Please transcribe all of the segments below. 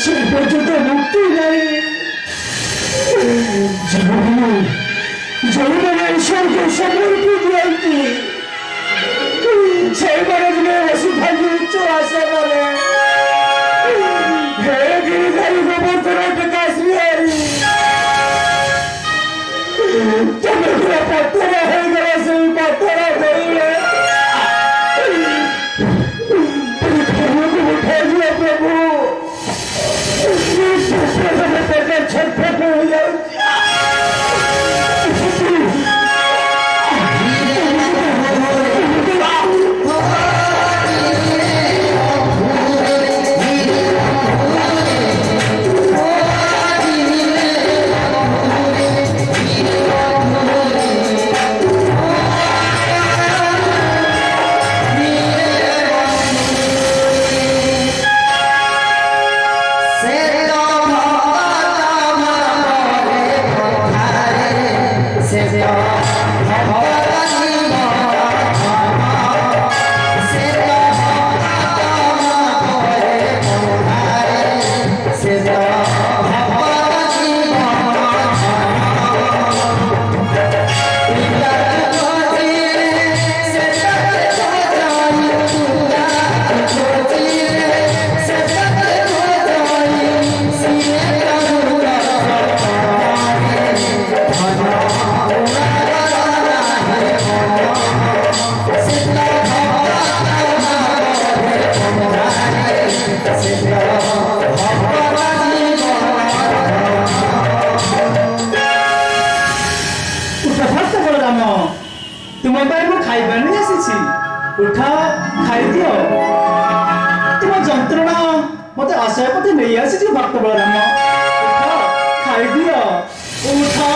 সেই পর্যন্ত মুক্তি নেই। জনগণের ঈশ্বরকে সমর্পিত দিয়েছি, সেই মানুষগুলো ওষুধাকে উচ্চ আশা করে গিরিধারী গোবর্ধনকে কাশি চন্দ্রপুরা পাত্রা হয়ে গেল। সেই পাত্রা হইলে উঠে গিয়ে প্রভু ছটফট হয়ে যাচ্ছে। उठा खाई दियो तुम जंत्रणा मत आशय पते नहीं आसी भक्त बलराम उठा खाई दियो उठा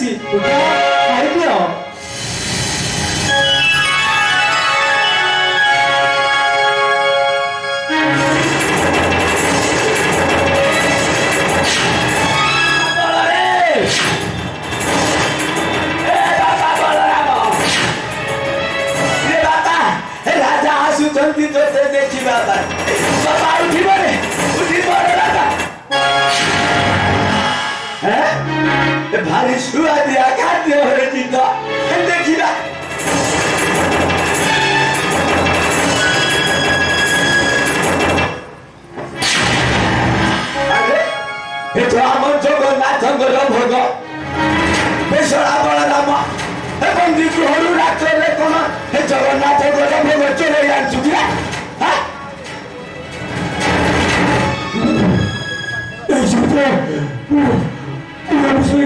ଆସିଛି ଉଠ ଖାଇଦିଅ। देखिबा बाबा उठिबरे उठिबरे राजा ए भारी सुआ दिया खाद्य हरे दिन देखिबा अरे हे तो हम जगन्नाथଙ୍କର ଭୋଗ ବେସରା ବଳରାମ ଏବଂ ଦିଗହରୁ ରାତ୍ରରେ କଣ हे ଜଗନ୍ନାଥଙ୍କର ଭୋଗ ଚୋରେଇ ଆଣିଛୁ କି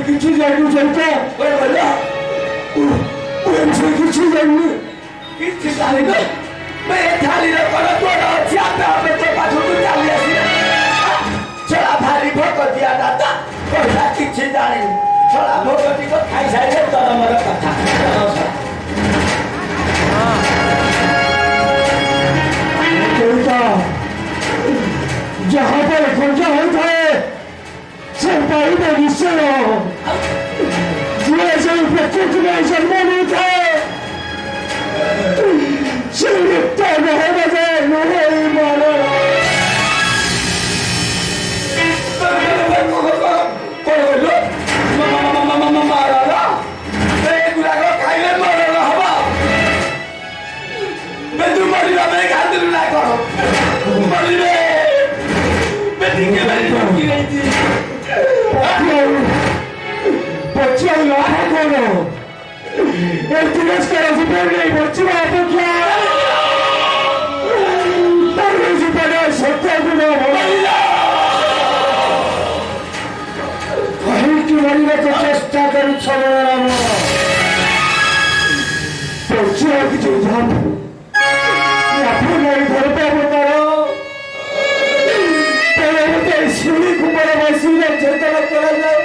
किसी जानू चलता ओए बोला उनसे किसी जानू किसी जाने को मैं थाली रे कोन तोड़ा छियाता पे तो पाछो तो चाली आसी चला भारी भोक दिया दादा कोला किसी जाने चला भोक दी को खाई साइले तो मोर कथा चलता जहां पर खर्चा होता है सरकारी भविष्य जैसे प्रत्यक्ष में जन्म नहीं था शिवता नहीं बजे नहीं मानो मारा ना गुलागो खाइले मारा हवा मैं तू मरी ना मैं खा दिलू ना करो मरी रे मैं दिखे मेरी की रही थी बच्चे लाहा करो एक तिरस्कार से बोल रही बच्चे आप क्या पढ़ने से पहले सत्य गुना बोला कहीं की मरी में तो चेष्टा करी चलो राम बच्चे की जो जान अपने नहीं घर पे बता रहा शिवली कुमार वासी ने चेतना चला जाए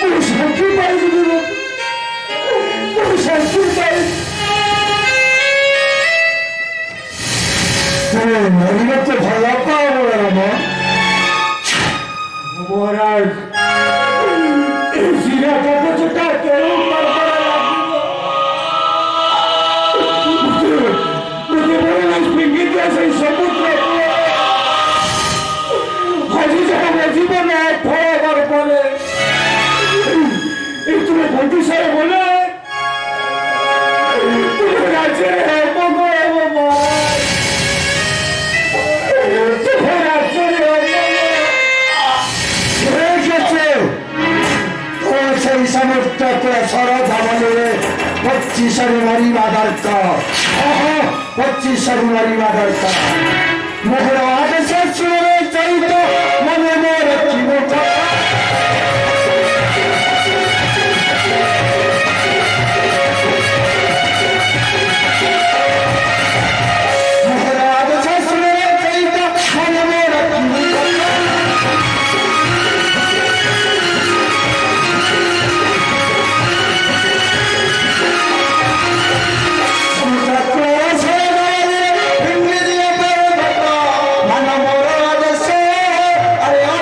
वो शांति पाई वो शांति पाई मरीना तो भला का हो रहा माँ महाराज इसी ने तो चुटा केरों पर बड़ा मुझे बोलना स्पिंगी जैसे समुद्र जीवन है थोड़ा बार बोले इतने बंदी से बोले तुम्हें राज्य है मगो है वो मार तुम्हें राज्य है मगो तो सही समझता तो सारा धामले 25 शनिवारी मादर का 25 शनिवारी मादर का मोहरा आदेश सुने चाहिए मने मोर जीवन मोहरा आदेश सुने चाहिए मने मोर अरे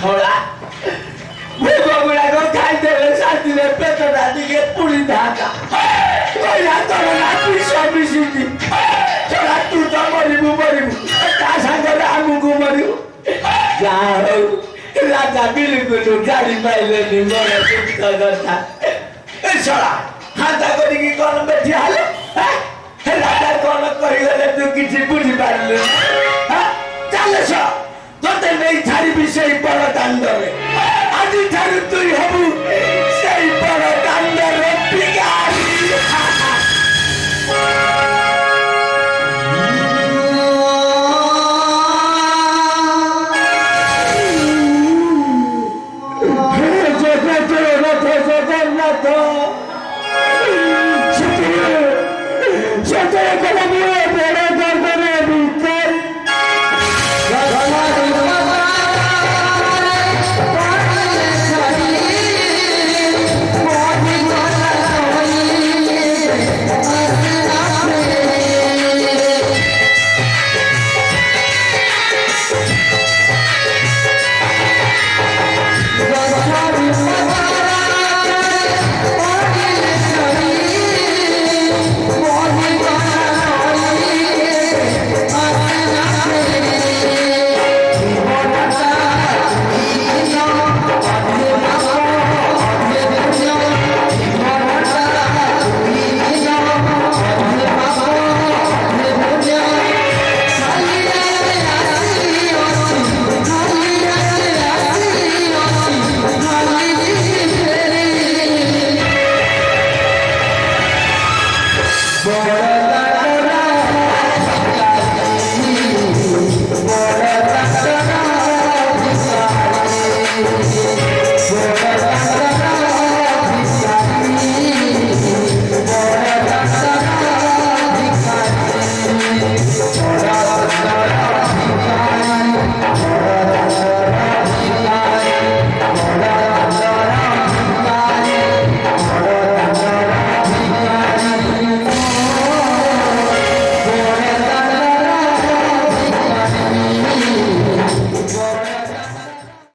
छोड़ा भोग गुड़ाक खाइदेले शान्तिले पेटटा दिके पुरी धाका कहिला तर नाति सबिसिति छोरा तू त मरिबु ता साङ्गले आमुको मरिबु जा हौ राजा बिलकुल गाडी पाइले नि मलाई दुःख गर्दा ए छोरा हाता गरिकी गर्न बेठिहाल्यो राजा गर्न कहिगले तू किछि बुझि पारले चाले छ तोते नै छाडी विषय पर दाण्डले आदि ठारु तुई हबु सेही पर दाण्डले बिगारी